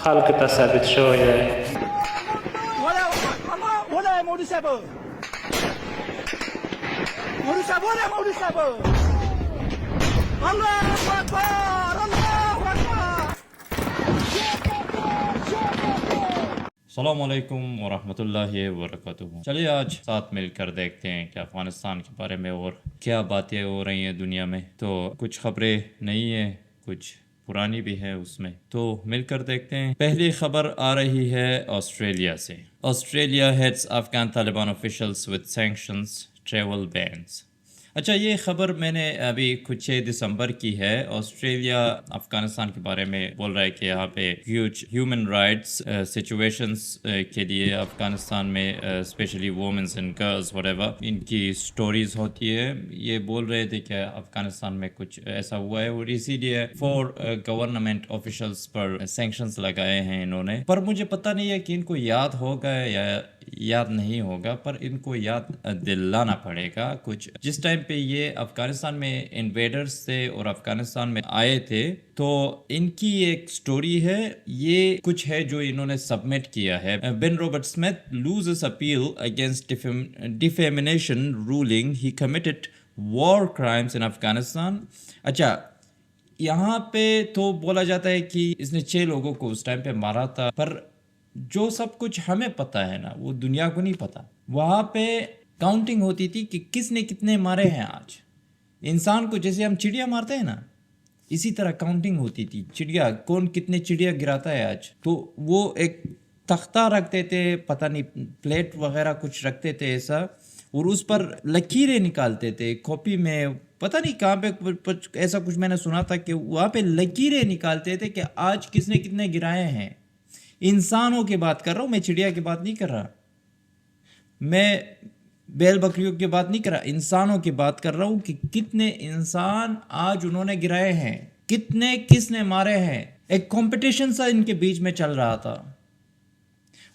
خلق ته ثابت شوی دی. ولا مولوی صاحب الله اکبر الله اکبر. السلام علیکم ورحمۃ اللہ وبرکاتہ. چلیے آج ساتھ مل کر دیکھتے ہیں کہ افغانستان کے بارے میں اور کیا باتیں ہو رہی ہیں دنیا میں. تو کچھ خبریں نئی ہیں, کچھ پرانی بھی ہے اس میں, تو مل کر دیکھتے ہیں. پہلی خبر آ رہی ہے آسٹریلیا سے. Australia hits Afghan Taliban officials with sanctions travel bans. اچھا, یہ خبر میں نے ابھی کچھ 6 دسمبر کی ہے. آسٹریلیا افغانستان کے بارے میں بول رہا ہے کہ یہاں پہ ہیوج ہیومن رائٹس سچویشنز کے لیے افغانستان میں اسپیشلی وومنس اینڈ گرلز وٹیور ان کی سٹوریز ہوتی ہے. یہ بول رہے تھے کہ افغانستان میں کچھ ایسا ہوا ہے اور اسی لیے 4 گورنمنٹ آفیشلز پر سینکشنز لگائے ہیں انہوں نے. پر مجھے پتہ نہیں ہے کہ ان کو یاد ہوگا یا یاد نہیں ہوگا, پر ان کو یاد دلانا پڑے گا. کچھ جس ٹائم پہ یہ افغانستان میں انویڈرز تھے اور افغانستان میں آئے تھے, تو ان کی ایک سٹوری ہے. یہ کچھ ہے جو انہوں نے سبمٹ کیا ہے. Ben Robert Smith loses appeal against defamation ruling he committed war crimes in Afghanistan. اچھا, یہاں پہ تو بولا جاتا ہے کہ اس نے 6 لوگوں کو اس ٹائم پہ مارا تھا, پر جو سب کچھ ہمیں پتہ ہے نا وہ دنیا کو نہیں پتہ. وہاں پہ کاؤنٹنگ ہوتی تھی کہ کس نے کتنے مارے ہیں. آج انسان کو جیسے ہم چڑیا مارتے ہیں نا, اسی طرح کاؤنٹنگ ہوتی تھی. چڑیا کون کتنے چڑیا گراتا ہے آج, تو وہ ایک تختہ رکھتے تھے, پتہ نہیں پلیٹ وغیرہ کچھ رکھتے تھے ایسا, اور اس پر لکیریں نکالتے تھے کاپی میں. پتہ نہیں کہاں پہ ایسا کچھ میں نے سنا تھا کہ وہاں پہ لکیریں نکالتے تھے کہ آج کس نے کتنے گرائے ہیں. انسانوں کی بات کر رہا ہوں میں, چڑیا کی بات نہیں کر رہا, میں بیل بکریوں کی بات نہیں کر رہا, انسانوں کی بات کر رہا ہوں کہ کتنے انسان آج انہوں نے گرائے ہیں, کتنے کس نے مارے ہیں. ایک کمپٹیشن سا ان کے بیچ میں چل رہا تھا,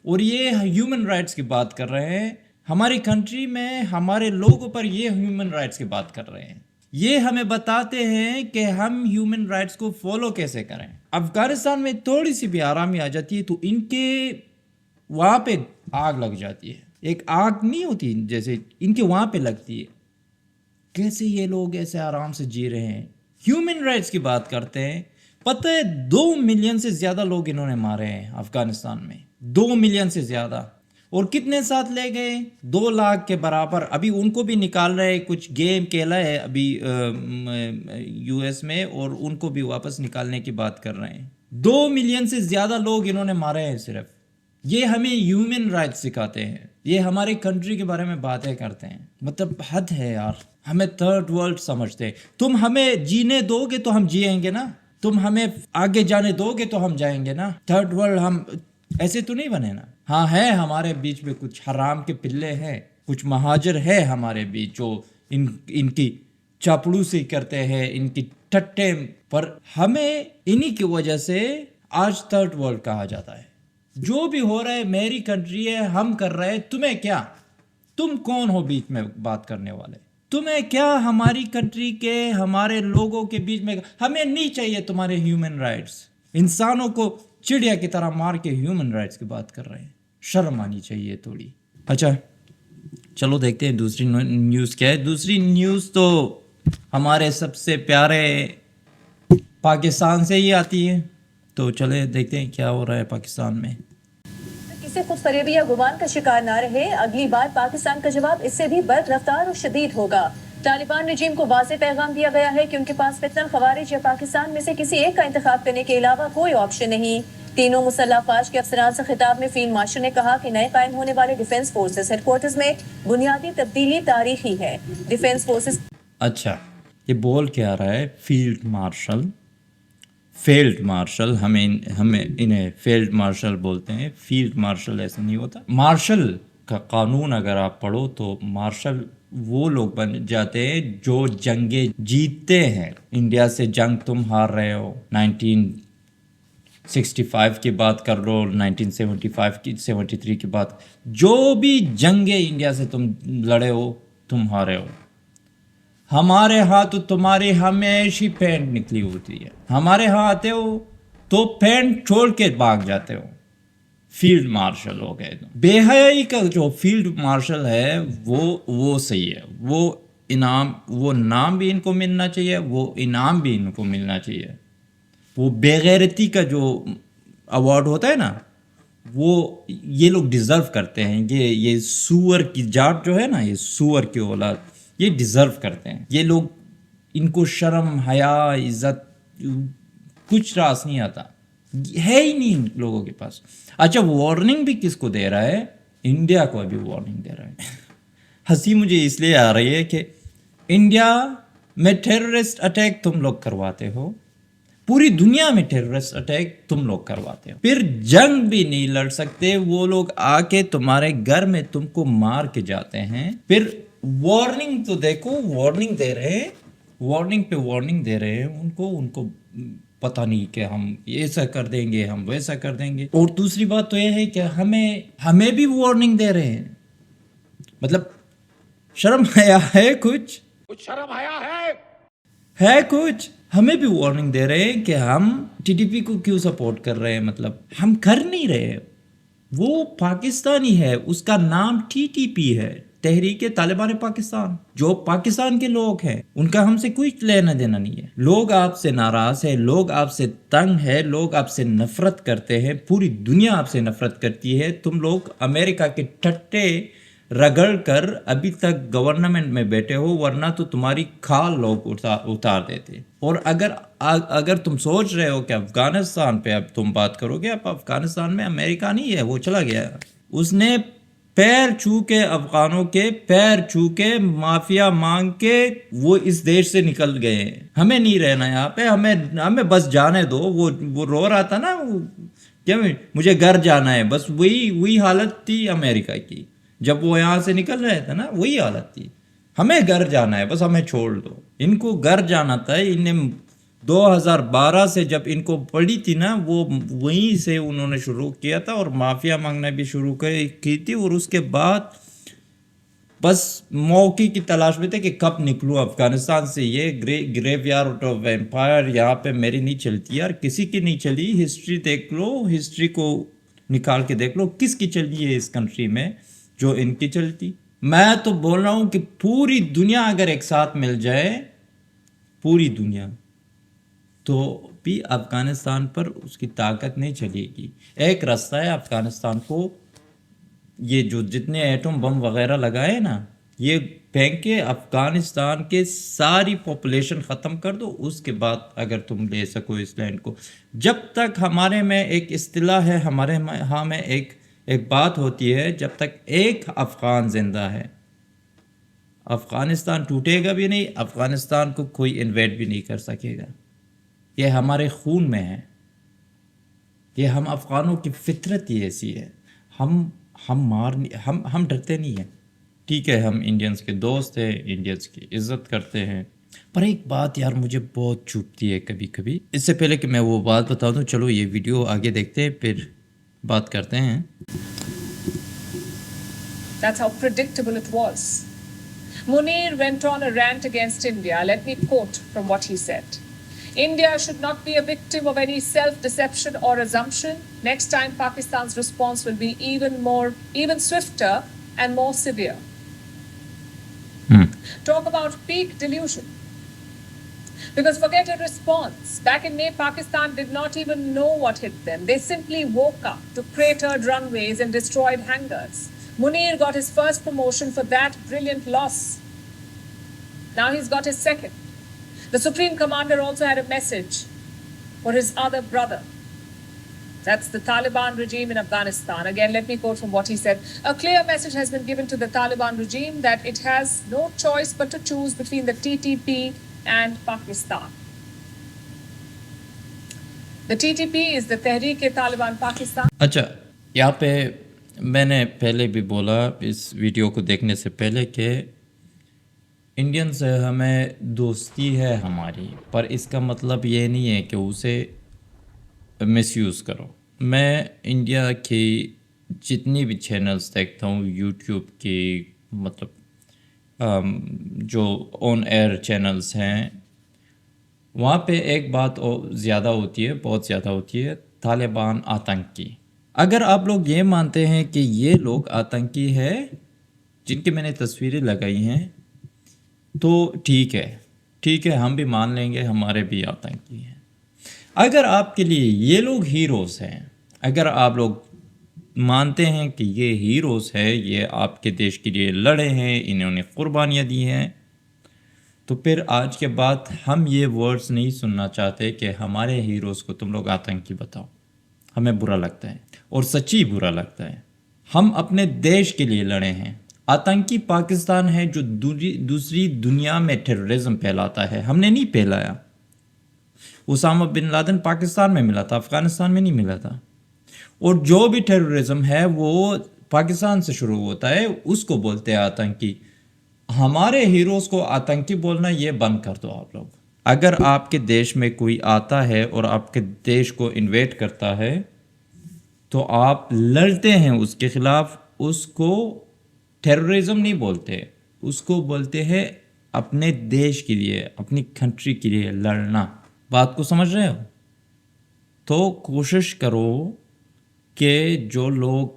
اور یہ ہیومن رائٹس کی بات کر رہے ہیں. ہماری کنٹری میں ہمارے لوگوں پر یہ ہیومن رائٹس کی بات کر رہے ہیں. یہ ہمیں بتاتے ہیں کہ ہم ہیومن رائٹس کو فالو کیسے کریں. افغانستان میں تھوڑی سی بھی آرامی آ جاتی ہے تو ان کے وہاں پہ آگ لگ جاتی ہے. ایک آگ نہیں ہوتی جیسے ان کے وہاں پہ لگتی ہے. کیسے یہ لوگ ایسے آرام سے جی رہے ہیں. ہیومن رائٹس کی بات کرتے ہیں. پتہ ہے 2 ملین سے زیادہ لوگ انہوں نے مارے ہیں افغانستان میں, 2 ملین سے زیادہ. اور کتنے ساتھ لے گئے, 2 لاکھ کے برابر. ابھی ان کو بھی نکال رہے, کچھ گیم کھیلا ہے ابھی یو ایس میں, اور ان کو بھی واپس نکالنے کی بات کر رہے ہیں. 2 ملین سے زیادہ لوگ انہوں نے مارے ہیں صرف. یہ ہمیں ہیومن رائٹس سکھاتے ہیں, یہ ہماری کنٹری کے بارے میں باتیں کرتے ہیں. مطلب حد ہے یار. ہمیں تھرڈ ورلڈ سمجھتے ہیں. تم ہمیں جینے دو گے تو ہم جیئیں گے نا, تم ہمیں آگے جانے دو گے تو ہم جائیں گے نا. تھرڈ ورلڈ ہم ایسے تو نہیں بنے نا. ہاں ہے ہمارے بیچ میں کچھ حرام کے پلے ہیں, کچھ مہاجر ہے ہمارے بیچ جو ان کی چاپلوسی کرتے ہیں, ان کی ٹٹے, پر ہمیں انہی کی وجہ سے آج تھرڈ ورلڈ کہا جاتا ہے. جو بھی ہو رہا ہے میری کنٹری ہے, ہم کر رہے ہیں, تمہیں کیا, تم کون ہو بیچ میں بات کرنے والے, تمہیں کیا. ہماری کنٹری کے ہمارے لوگوں کے بیچ میں ہمیں نہیں چاہیے تمہارے ہیومن رائٹس. انسانوں کو چڑیا کی طرح مار کے ہیومن رائٹس کی بات کر رہے ہیں. شرم آنی چاہیے تھوڑی. اچھا چلو دیکھتے ہیں دوسری نیوز کیا ہے. دوسری نیوز تو ہمارے سب سے پیارے پاکستان سے ہی آتی ہے, تو چلے دیکھتے ہیں کیا ہو رہا ہے پاکستان میں. کسی خود فریبی یا گمان کا شکار نہ رہے. اگلی بار پاکستان کا جواب اس سے بھی برق رفتار اور شدید ہوگا. طالبان رجیم کو واضح پیغام دیا گیا ہے کہ ان کے پاس فتنہ خوارج یا پاکستان میں سے کسی ایک کا انتخاب کرنے کے علاوہ کوئی آپشن نہیں. تینوں مسلح افواج کے افسران سے خطاب میں فیلڈ مارشل نے کہا کہ نئے قائم ہونے والے ڈیفنس فورسز ہیڈ کوارٹرز میں بنیادی تبدیلی تاریخی ہے. ڈیفنس فورسز اچھا یہ بول کے آ رہا ہے فیلڈ مارشل. فیلڈ مارشل ہمیں انہیں فیلڈ مارشل بولتے ہیں, فیلڈ مارشل ایسا نہیں ہوتا. مارشل کا قانون اگر آپ پڑھو تو مارشل وہ لوگ بن جاتے ہیں جو جنگیں جیتتے ہیں. انڈیا سے جنگ تم ہار رہے ہو 65 کی بات کر لو، 1975 کی، 73 کی بات، جو بھی جنگیں انڈیا سے تم لڑے ہو تم ہارے ہو. ہمارے ہاں تو تمہاری ہمیشہ پینٹ نکلی ہوتی ہے، ہمارے ہاں آتے ہو تو پینٹ چھوڑ کے بھاگ جاتے ہو. فیلڈ مارشل ہو گئے. بے حیائی کا جو فیلڈ مارشل ہے وہ صحیح ہے، وہ نام بھی ان کو ملنا چاہیے، وہ انعام بھی ان کو ملنا چاہیے. وہ بے غیرتی کا جو ایوارڈ ہوتا ہے نا، وہ یہ لوگ ڈیزرو کرتے ہیں. یہ سور کی جاٹ جو ہے نا، یہ سور کی اولاد، یہ ڈیزرو کرتے ہیں. یہ لوگ، ان کو شرم، حیا، عزت کچھ راس نہیں آتا ہے ہی نہیں ان لوگوں کے پاس. اچھا، وارننگ بھی کس کو دے رہا ہے؟ انڈیا کو ابھی وارننگ دے رہا ہے. ہنسی مجھے اس لیے آ رہی ہے کہ انڈیا میں ٹیررسٹ اٹیک تم لوگ کرواتے ہو، پوری دنیا میں ٹیررسٹ اٹیک تم لوگ کرواتے ہو، پھر جنگ بھی نہیں لڑ سکتے وہ لوگ، آ کے تمہارے گھر میں تم کو مار کے جاتے ہیں. پھر وارننگ تو دیکھو، وارننگ دے رہے ہیں، وارننگ پہ وارننگ دے رہے ہیں ان کو پتہ نہیں کہ ہم ایسا کر دیں گے، ہم ویسا کر دیں گے. اور دوسری بات تو یہ ہے کہ ہمیں بھی وارننگ دے رہے ہیں. مطلب شرم حیا ہے؟ کچھ شرم حیا ہے کچھ؟ ہمیں بھی وارننگ دے رہے ہیں کہ ہم ٹی ٹی پی کو کیوں سپورٹ کر رہے ہیں. مطلب ہم کر نہیں رہے، وہ پاکستانی ہے، اس کا نام ٹی ٹی پی ہے، تحریک طالبان پاکستان. جو پاکستان کے لوگ ہیں ان کا ہم سے کوئی لینا دینا نہیں ہے. لوگ آپ سے ناراض ہے، لوگ آپ سے تنگ ہے، لوگ آپ سے نفرت کرتے ہیں، پوری دنیا آپ سے نفرت کرتی ہے. تم لوگ امریکہ کے ٹٹے رگڑ کر ابھی تک گورنمنٹ میں بیٹھے ہو، ورنہ تو تمہاری کھال لوگ اتار دیتے. اور اگر تم سوچ رہے ہو کہ افغانستان پہ اب تم بات کرو گے، اب افغانستان میں امریکہ نہیں ہے، وہ چلا گیا. اس نے پیر چھو کے، افغانوں کے پیر چھو کے، معافیا مانگ کے وہ اس دیش سے نکل گئے ہیں. ہمیں نہیں رہنا یہاں پہ، ہمیں بس جانے دو. وہ رو رہا تھا نا، کیا مجھے گھر جانا ہے، بس وہی حالت تھی امریکہ کی. جب وہ یہاں سے نکل رہے تھے نا، وہی حالت تھی. ہمیں گھر جانا ہے، بس ہمیں چھوڑ دو. ان کو گھر جانا تھا. انہیں 2012 سے جب ان کو پڑی تھی نا، وہ وہیں سے انہوں نے شروع کیا تھا، اور معافیا مانگنا بھی شروع کی تھی. اور اس کے بعد بس موقع کی تلاش میں تھے کہ کب نکلوں افغانستان سے. یہ گریو یارڈ آف ایمپائر یہاں پہ میری نہیں چلتی یار، کسی کی نہیں چلی. ہسٹری دیکھ لو، ہسٹری کو نکال کے دیکھ لو کس کی چلی ہے اس کنٹری میں جو ان کی چلتی. میں تو بول رہا ہوں کہ پوری دنیا اگر ایک ساتھ مل جائے، پوری دنیا، تو بھی افغانستان پر اس کی طاقت نہیں چلے گی. ایک راستہ ہے افغانستان کو، یہ جو جتنے ایٹم بم وغیرہ لگائے نا، یہ پھینک کے افغانستان کے ساری پاپولیشن ختم کر دو. اس کے بعد اگر تم لے سکو اس لینڈ کو. جب تک ہمارے میں ایک اصطلاح ہے، ہمارے ہاں میں ایک بات ہوتی ہے، جب تک ایک افغان زندہ ہے افغانستان ٹوٹے گا بھی نہیں، افغانستان کو کوئی انویڈ بھی نہیں کر سکے گا. یہ ہمارے خون میں ہے، یہ ہم افغانوں کی فطرت ہی ایسی ہے. ہم ڈرتے نہیں ہیں. ٹھیک ہے، ہم انڈینز کے دوست ہیں، انڈینز کی عزت کرتے ہیں، پر ایک بات یار مجھے بہت چوبتی ہے کبھی کبھی. اس سے پہلے کہ میں وہ بات بتاؤں تو چلو یہ ویڈیو آگے دیکھتے ہیں، پھر بات کرتے ہیں. That's how predictable it was. Munir went on a rant against India. Let me quote from what he said. India should not be a victim of any self-deception or assumption. Next time, Pakistan's response will be even swifter and more severe. Talk about peak delusion. Because forget a response. Back in May, Pakistan did not even know what hit them. They simply woke up to cratered runways and destroyed hangars. Munir got his first promotion for that brilliant loss. Now he's got his second. The Supreme Commander also had a message for his other brother. That's the Taliban regime in Afghanistan. Again, let me quote from what he said. A clear message has been given to the Taliban regime that it has no choice but to choose between the TTP and Pakistan. The TTP is the Tehreek-e-Taliban Pakistan. اچھا، یہاں پہ میں نے پہلے بھی بولا اس video کو دیکھنے سے پہلے کہ انڈین سے ہمیں دوستی ہے ہماری، پر اس کا مطلب یہ نہیں ہے کہ اسے مس یوز کرو. میں انڈیا کی جتنی بھی چینلز دیکھتا ہوں یوٹیوب کی مطلب جو آن ایئر چینلز ہیں وہاں پہ ایک بات زیادہ ہوتی ہے, بہت زیادہ ہوتی ہے, طالبان آتنکی. اگر آپ لوگ یہ مانتے ہیں کہ یہ لوگ آتنکی ہے جن کی میں نے تصویریں لگائی ہیں تو ٹھیک ہے ہم بھی مان لیں گے ہمارے بھی آتنکی ہیں. اگر آپ کے لیے یہ لوگ ہیروز ہیں, اگر آپ لوگ مانتے ہیں کہ یہ ہیروز ہے, یہ آپ کے دیش کے لیے لڑے ہیں, انہوں نے قربانیاں دی ہیں, تو پھر آج کے بعد ہم یہ ورڈز نہیں سننا چاہتے کہ ہمارے ہیروز کو تم لوگ آتنکی بتاؤ. ہمیں برا لگتا ہے اور سچی برا لگتا ہے. ہم اپنے دیش کے لیے لڑے ہیں. آتنکی پاکستان ہے جو دوسری دنیا میں ٹیررزم پھیلاتا ہے. ہم نے نہیں پھیلایا. اسامہ بن لادن پاکستان میں ملا تھا, افغانستان میں نہیں ملا تھا. اور جو بھی ٹیررزم ہے وہ پاکستان سے شروع ہوتا ہے, اس کو بولتے ہیں آتنکی. ہمارے ہیروز کو آتنکی بولنا یہ بند کر دو آپ لوگ. اگر آپ کے دیش میں کوئی آتا ہے اور آپ کے دیش کو انویٹ کرتا ہے تو آپ لڑتے ہیں اس کے خلاف. اس کو ٹیررزم نہیں بولتے, اس کو بولتے ہیں اپنے دیش کے لیے, اپنی کنٹری کے لیے لڑنا. بات کو سمجھ رہے ہو؟ تو کوشش کرو کہ جو لوگ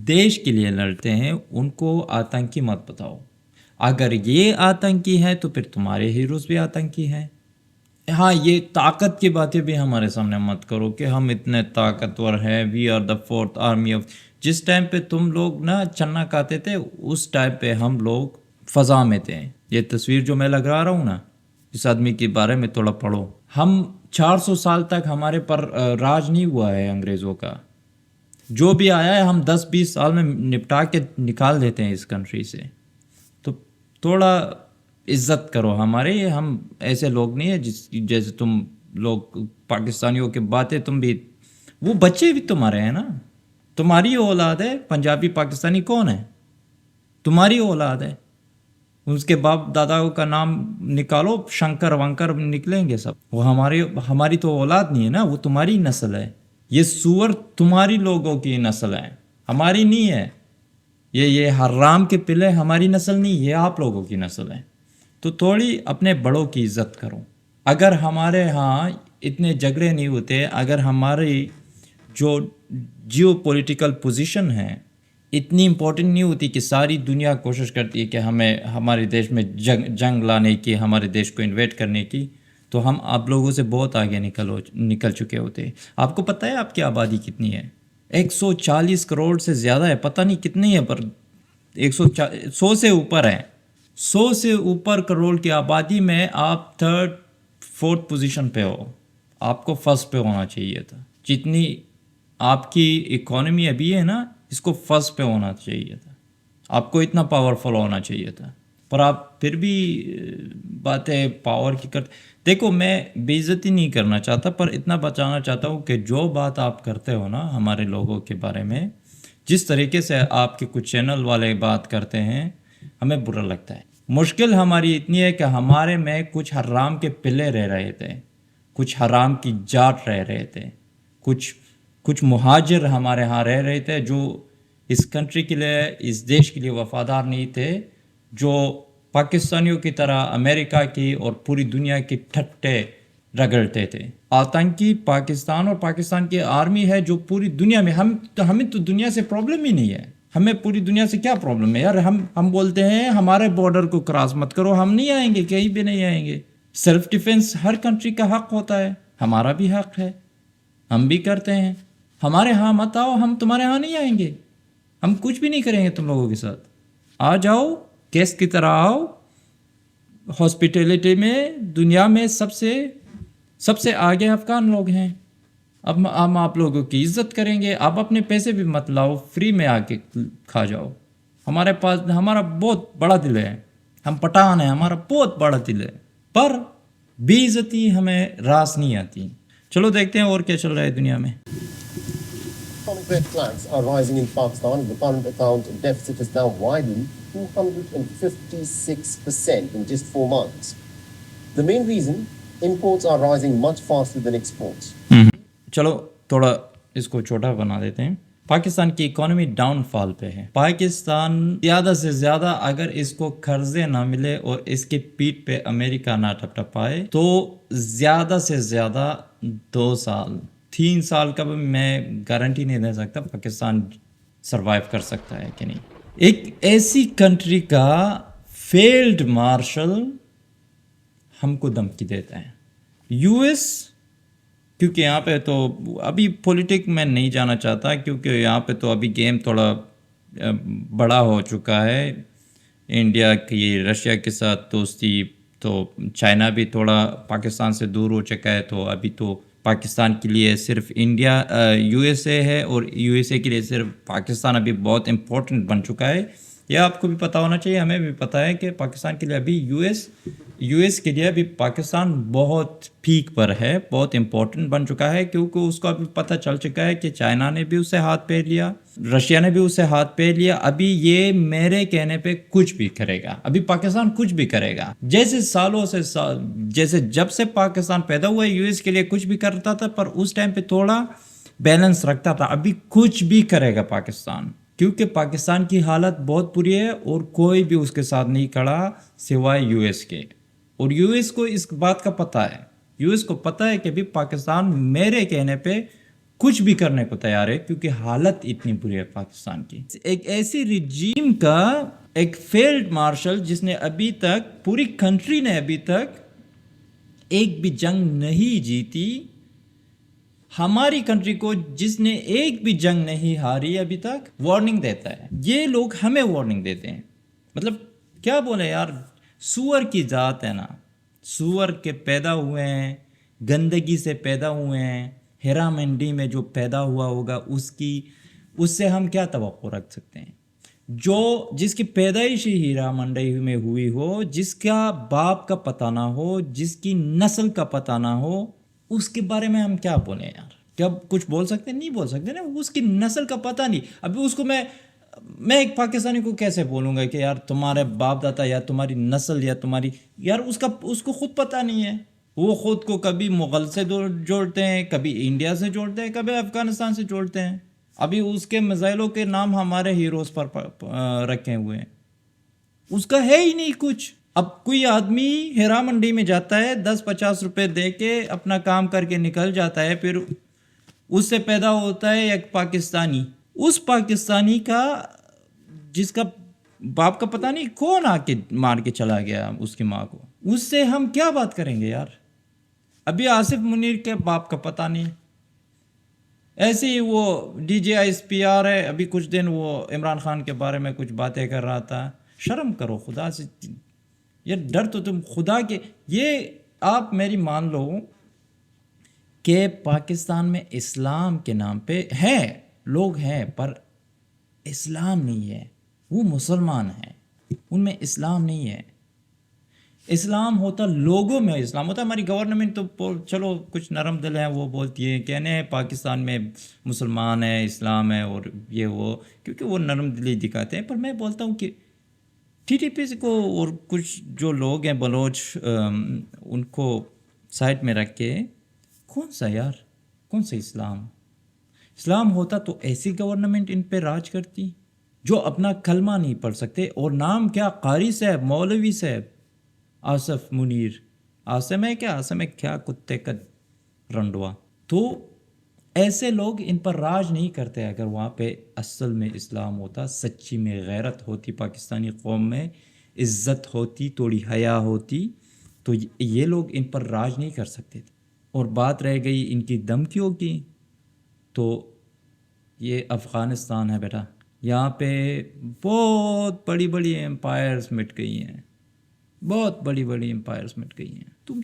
دیش کے لیے لڑتے ہیں ان کو آتنکی مت بتاؤ. اگر یہ آتنکی ہے تو پھر تمہارے ہیروز بھی آتنکی ہیں. ہاں, یہ طاقت کی باتیں بھی ہمارے سامنے مت کرو کہ ہم اتنے طاقتور ہیں, we are the 4th army of. جس ٹائم پہ تم لوگ نا چنا کھاتے تھے اس ٹائم پہ ہم لوگ فضا میں تھے. یہ تصویر جو میں لگا رہا ہوں نا, اس آدمی کے بارے میں تھوڑا پڑھو. ہم 400 سال تک ہمارے پر راج نہیں ہوا ہے انگریزوں کا. جو بھی آیا ہے ہم 10-20 سال میں نپٹا کے نکال دیتے ہیں اس کنٹری سے. تو تھوڑا عزت کرو ہمارے. ہم ایسے لوگ نہیں ہیں جیسے تم لوگ پاکستانیوں کے باتیں, تم بھی وہ بچے بھی تمہارے ہیں نا, تمہاری اولاد ہے. پنجابی پاکستانی کون ہے؟ تمہاری اولاد ہے. اس کے باپ دادا کا نام نکالو, شنکر ونکر نکلیں گے سب. وہ ہماری تو اولاد نہیں ہے نا, وہ تمہاری نسل ہے. یہ سور تمہاری لوگوں کی نسل ہے, ہماری نہیں ہے. یہ حرام کے پلے ہماری نسل نہیں, یہ آپ لوگوں کی نسل ہے. تو تھوڑی اپنے بڑوں کی عزت کرو. اگر ہمارے ہاں اتنے جھگڑے نہیں ہوتے, اگر ہماری جو جیو پولیٹیکل پوزیشن ہے اتنی امپورٹنٹ نہیں ہوتی کہ ساری دنیا کوشش کرتی ہے کہ ہمیں ہمارے دیش میں جنگ لانے کی, ہمارے دیش کو انویٹ کرنے کی, تو ہم آپ لوگوں سے بہت آگے نکل چکے ہوتے. آپ کو پتہ ہے آپ کی آبادی کتنی ہے؟ 140 کروڑ سے زیادہ ہے. پتہ نہیں کتنی ہے پر 100 سے اوپر ہے. 100 سے اوپر کروڑ کی آبادی میں آپ 3rd 4th پوزیشن پہ ہو. آپ کو فرسٹ پہ ہونا چاہیے تھا. جتنی آپ کی اکانومی ابھی ہے نا, اس کو فرسٹ پہ ہونا چاہیے تھا. آپ کو اتنا پاورفل ہونا چاہیے تھا, پر آپ پھر بھی باتیں پاور کی کرتے. دیکھو, میں بے عزتی نہیں کرنا چاہتا, پر اتنا بچانا چاہتا ہوں کہ جو بات آپ کرتے ہو نا ہمارے لوگوں کے بارے میں, جس طریقے سے آپ کے کچھ چینل والے بات کرتے ہیں, ہمیں برا لگتا ہے. مشکل ہماری اتنی ہے کہ ہمارے میں کچھ حرام کے پلے رہ رہے تھے, کچھ حرام کی جات رہ رہے تھے, کچھ مہاجر ہمارے ہاں رہ رہے تھے جو اس کنٹری کے لیے, اس دیش کے لیے وفادار نہیں تھے, جو پاکستانیوں کی طرح امریکہ کی اور پوری دنیا کی ٹھٹے رگڑتے تھے. آتنکی پاکستان اور پاکستان کی آرمی ہے جو پوری دنیا میں, ہمیں تو دنیا سے پرابلم ہی نہیں ہے. ہمیں پوری دنیا سے کیا پرابلم ہے یار؟ ہم بولتے ہیں ہمارے بارڈر کو کراس مت کرو, ہم نہیں آئیں گے, کہیں بھی نہیں آئیں گے. سیلف ڈیفنس ہر کنٹری کا حق ہوتا ہے, ہمارا بھی حق ہے, ہم بھی کرتے ہیں. ہمارے ہاں مت آؤ, ہم تمہارے ہاں نہیں آئیں گے, ہم کچھ بھی نہیں کریں گے تم لوگوں کے ساتھ. آ جاؤ, گیسٹ کی طرح آؤ. ہاسپٹیلٹی میں دنیا میں سب سے آگے افغان لوگ ہیں. اب ہم آپ لوگوں کی عزت کریں گے. آپ اپنے پیسے بھی مت لاؤ, فری میں آ کے کھا جاؤ. ہمارا بہت بڑا دل ہے, ہم پٹھان ہیں, ہمارا بہت بڑا دل ہے, پر بے عزتی ہمیں راس نہیں آتی. چلو دیکھتے ہیں اور کیا چل رہا ہے دنیا میں. Red flags are rising in Pakistan. The current account deficit has now widened 256% in just 4 months. The main reason, imports are rising much faster than exports. چلو تھوڑا اس کو چھوٹا بنا دیتے ہیں. پاکستان کی اکانومی ڈاؤن فال پہ ہے. پاکستان زیادہ سے زیادہ اگر اس کو قرضے نہ ملے اور اس کے پیٹ پہ امریکہ نہ ٹپائے تو زیادہ سے زیادہ 2 سال 3 سال کا بھی میں گارنٹی نہیں دے سکتا پاکستان سروائیو کر سکتا ہے کہ نہیں. ایک ایسی کنٹری کا فیلڈ مارشل ہم کو دھمکی دیتا ہے. یو ایس، کیونکہ یہاں پہ تو ابھی پولیٹک میں نہیں جانا چاہتا کیونکہ یہاں پہ تو ابھی گیم تھوڑا بڑا ہو چکا ہے. انڈیا کی رشیا کے ساتھ دوستی، تو چائنا بھی تھوڑا پاکستان سے دور ہو چکا ہے. تو ابھی تو پاکستان کے لیے صرف انڈیا یو ایس اے ہے اور یو ایس اے کے لیے صرف پاکستان ابھی بہت امپورٹنٹ بن چکا ہے. یہ آپ کو بھی پتہ ہونا چاہیے، ہمیں بھی پتہ ہے کہ پاکستان کے لیے ابھی یو ایس کے لیے ابھی پاکستان بہت پیک پر ہے، بہت امپورٹنٹ بن چکا ہے کیونکہ اس کو ابھی پتہ چل چکا ہے کہ چائنا نے بھی اسے ہاتھ پہ لیا، رشیا نے بھی اسے ہاتھ پہ لیا. ابھی یہ میرے کہنے پہ کچھ بھی کرے گا، ابھی پاکستان کچھ بھی کرے گا. جیسے سالوں سے جیسے جب سے پاکستان پیدا ہوا ہے یو ایس کے لیے کچھ بھی کرتا تھا، پر اس ٹائم پہ تھوڑا بیلنس رکھتا تھا. ابھی کچھ بھی کرے گا پاکستان، کیونکہ پاکستان کی حالت بہت بری ہے اور کوئی بھی اس کے ساتھ نہیں کھڑا سوائے یو ایس کے. اور یو ایس کو اس بات کا پتہ ہے، یو ایس کو پتہ ہے کہ بھی پاکستان میرے کہنے پہ کچھ بھی کرنے کو تیار ہے کیونکہ حالت اتنی بری ہے پاکستان کی. ایک ایسی رجیم کا ایک فیلڈ مارشل جس نے ابھی تک پوری کنٹری نے ابھی تک ایک بھی جنگ نہیں جیتی، ہماری کنٹری کو جس نے ایک بھی جنگ نہیں ہاری ابھی تک، وارننگ دیتا ہے. یہ لوگ ہمیں وارننگ دیتے ہیں. مطلب کیا بولے یار، سور کی ذات ہے نا، سور کے پیدا ہوئے ہیں، گندگی سے پیدا ہوئے ہیں. ہیرا منڈی میں جو پیدا ہوا ہوگا اس سے ہم کیا توقع رکھ سکتے ہیں؟ جس کی پیدائش ہی ہیرا منڈی میں ہوئی ہو، جس کا باپ کا پتہ نہ ہو، جس کی نسل کا پتہ نہ ہو، اس کے بارے میں ہم کیا بولیں یار؟ کیا کچھ بول سکتے ہیں؟ نہیں بول سکتے نا. اس کی نسل کا پتہ نہیں. ابھی اس کو میں ایک پاکستانی کو کیسے بولوں گا کہ یار تمہارے باپ دادا یا تمہاری نسل یا تمہاری، یار اس کو خود پتہ نہیں ہے. وہ خود کو کبھی مغل سے جوڑتے ہیں، کبھی انڈیا سے جوڑتے ہیں، کبھی افغانستان سے جوڑتے ہیں. ابھی اس کے میزائلوں کے نام ہمارے ہیروز پر رکھے ہوئے ہیں. اس کا ہے ہی نہیں کچھ. اب کوئی آدمی ہیرا منڈی میں جاتا ہے، 10-50 روپے دے کے اپنا کام کر کے نکل جاتا ہے، پھر اس سے پیدا ہوتا ہے ایک پاکستانی. اس پاکستانی کا جس کا باپ کا پتہ نہیں کون آ کے مار کے چلا گیا اس کی ماں کو، اس سے ہم کیا بات کریں گے یار؟ ابھی آصف منیر کے باپ کا پتہ نہیں. ایسے ہی وہ D J S P R ہے، ابھی کچھ دن وہ عمران خان کے بارے میں کچھ باتیں کر رہا تھا. شرم کرو خدا سے یہ، ڈر تو تم خدا کے. یہ آپ میری مان لو کہ پاکستان میں اسلام کے نام پہ ہیں لوگ ہیں، پر اسلام نہیں ہے. وہ مسلمان ہیں، ان میں اسلام نہیں ہے. اسلام ہوتا لوگوں میں اسلام ہوتا. ہماری گورنمنٹ تو چلو کچھ نرم دل ہیں، وہ بولتی ہے کہنے پاکستان میں مسلمان ہے، اسلام ہے اور یہ وہ، کیونکہ وہ نرم دلی دکھاتے ہیں. پر میں بولتا ہوں کہ ٹی ٹی پی کو اور کچھ جو لوگ ہیں بلوچ، ان کو سائڈ میں رکھ کے کون سا اسلام ہوتا تو ایسی گورنمنٹ ان پہ راج کرتی جو اپنا کلمہ نہیں پڑھ سکتے. اور نام کیا؟ قاری صاحب، مولوی صاحب آصف منیر. آصم ہے کیا کتے کا رنڈوا. تو ایسے لوگ ان پر راج نہیں کرتے. اگر وہاں پہ اصل میں اسلام ہوتا، سچی میں غیرت ہوتی، پاکستانی قوم میں عزت ہوتی، تھوڑی حیا ہوتی، تو یہ لوگ ان پر راج نہیں کر سکتے تھے. اور بات رہ گئی ان کی دھمکیوں کی، تو یہ افغانستان ہے بیٹا. یہاں پہ بہت بڑی بڑی امپائرز مٹ گئی ہیں، بہت بڑی بڑی امپائرز مٹ گئی ہیں. تم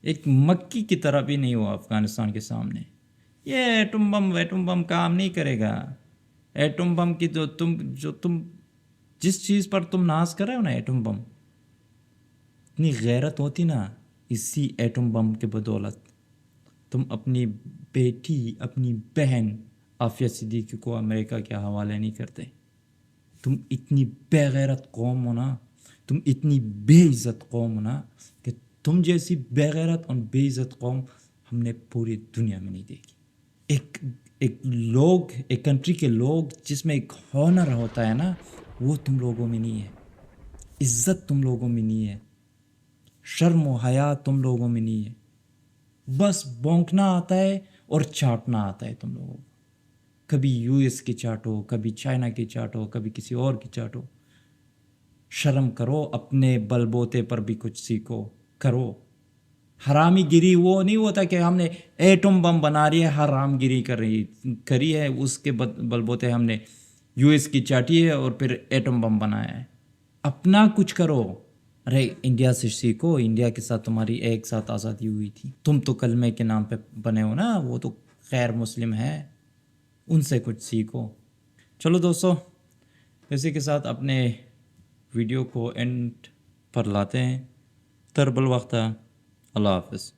ایک مکی کی طرح بھی نہیں ہوا افغانستان کے سامنے. یہ ایٹم بم کام نہیں کرے گا. ایٹم بم کی تم جس چیز پر تم ناز کر رہے ہو نا، ایٹم بم، اتنی غیرت ہوتی نا اسی ایٹم بم کے بدولت، تم اپنی بیٹی، اپنی بہن عافیہ صدیقی کو امریکہ کے حوالے نہیں کرتے. تم اتنی بے غیرت قوم ہو نا، تم اتنی بے عزت قوم ہو نا، کہ تم جیسی بے غیرت اور بے عزت قوم ہم نے پوری دنیا میں نہیں دیکھی. ایک کنٹری کے لوگ جس میں ایک ہونر ہوتا ہے نا، وہ تم لوگوں میں نہیں ہے. عزت تم لوگوں میں نہیں ہے، شرم و حیا تم لوگوں میں نہیں ہے. بس بونکنا آتا ہے اور چاٹنا آتا ہے تم لوگوں کو. کبھی یو ایس کی چاٹو، کبھی چائنا کی چاٹو، کبھی کسی اور کی چاٹو. شرم کرو، اپنے بل بوتے پر بھی کچھ سیکھو، کرو. حرامی گیری وہ نہیں ہوتا کہ ہم نے ایٹم بم بنا رہی ہے، حرام گیری کری ہے، اس کے بل بوتے ہم نے یو ایس کی چاٹی ہے اور پھر ایٹم بم بنایا ہے. اپنا کچھ کرو. ارے انڈیا سے سیکھو، انڈیا کے ساتھ تمہاری ایک ساتھ آزادی ہوئی تھی. تم تو کلمے کے نام پہ بنے ہو نا، وہ تو غیر مسلم ہے، ان سے کچھ سیکھو. چلو دوستو، اسی کے ساتھ اپنے ویڈیو کو اینڈ پر لاتے ہیں. تربل وقت. اللہ حافظ.